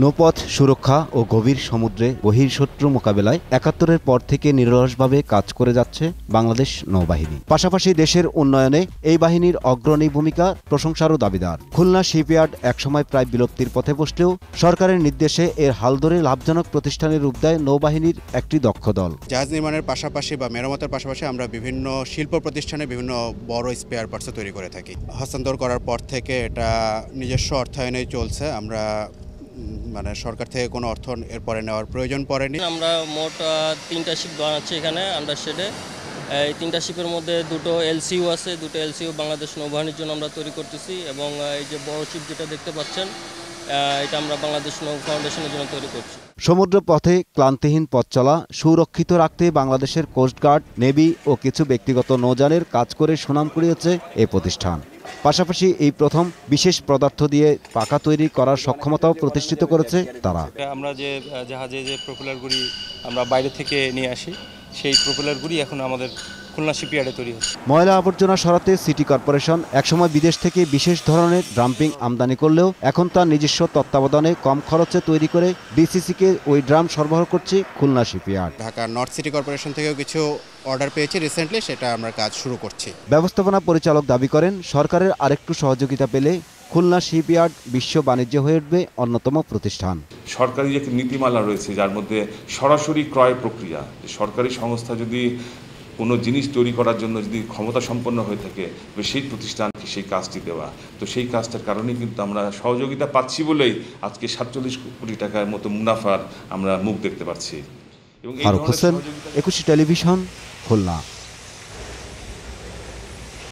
নৌপথ সুরক্ষা ও গভীর সমুদ্রে বহির্শত্রু মোকাবেলায় ৭১-এর পর থেকে নিরলসভাবে কাজ করে যাচ্ছে বাংলাদেশ নৌবাহিনী। পাশাপাশি দেশের উন্নয়নে এই বাহিনীর অগ্রণী ভূমিকা প্রশংসারও দাবিদার। খুলনা শিপইয়ার্ড একসময় প্রায় বিলুপ্তির পথে বসলেও সরকারের নির্দেশে এর হাল ধরে লাভজনক প্রতিষ্ঠানের রূপ দেয় নৌবাহিনীর একটি দক্ষ দল। জাহাজ নির্মাণের পাশাপাশি বা মেরামতের পাশাপাশি আমরা বিভিন্ন শিল্প প্রতিষ্ঠানে বিভিন্ন বড় স্পেয়ার পার্টসও তৈরি করে থাকি। হস্তান্তর করার পর থেকে এটা নিজস্ব অর্থায়নেই চলছে। আমরা সরকার থেকে কোনো অর্থ এরপরে নেওয়ার প্রয়োজন পড়েনি। আমরা মোট ৩টা শিপ বানাচ্ছি এখানে আন্ডারশেডে। এই 3টা শিপের মধ্যে 2টো এলসিইউ আছে, 2টো এলসিইউ বাংলাদেশ নৌবাহিনীর জন্য আমরা তৈরি করতেছি এবং এই যে বড় শিপ যেটা দেখতে পাচ্ছেন এটা আমরা বাংলাদেশ নৌ ফাউন্ডেশনের জন্য তৈরি করছি। সমুদ্র পথে ক্লান্তিহীন পথ চলা সুরক্ষিত রাখতে বাংলাদেশের কোস্টগার্ড, নেভি ও কিছু ব্যক্তিগত নৌযানের কাজ করে সুনাম কুড়িয়েছে এ প্রতিষ্ঠান। পাশাপাশি এই প্রথম বিশেষ পদার্থ দিয়ে পাকা তৈরি করার সক্ষমতাও প্রতিষ্ঠিত করেছে তারা। আমরা যে জাহাজে যে প্রপেলারগুলি আমরা বাইরে থেকে নিয়ে আসি, সেই প্রপেলারগুলি এখন আমাদের খুলনা শিপইয়ার্ডে তৈরি হচ্ছে। ময়লা আবর্জনা সরাতে সিটি কর্পোরেশন একসময় বিদেশ থেকে বিশেষ ধরনের ড্রাম্পিং আমদানি করলেও এখন তার নিজস্ব তত্ত্বাবধানে কম খরচে তৈরি করে ডিসিসিকে ওই ড্রাম সরবরাহ করছে Khulna shipyard. Dhaka north city corporation থেকেও কিছু অর্ডার পেয়েছি রিসেন্টলি, সেটা আমরা কাজ শুরু করছি। ব্যবস্থাপনা পরিচালক দাবি করেন, সরকারের আরেকটু সহযোগিতা পেলে খুলনা শিপইয়ার্ড বিশ্ব বাণিজ্য হয়ে উঠবে অন্যতম প্রতিষ্ঠান। সরকারি যে নীতিমালা রয়েছে যার মধ্যে সরাসরি ক্রয় প্রক্রিয়া, সরকারি সংস্থা যদি কোনো জিনিস তৈরি করার জন্য যদি ক্ষমতা সম্পন্ন হয়ে থাকে সেই প্রতিষ্ঠানকে সেই কাজটি দেওয়া, তো সেই কাজটার কারণেই কিন্তু আমরা সহযোগিতা পাচ্ছি বলেই আজকে ৪৭ কোটি টাকার মতো মুনাফার আমরা মুখ দেখতে পাচ্ছি। ফারুক হোসেন, ২১ টেলিভিশন, খুলনা।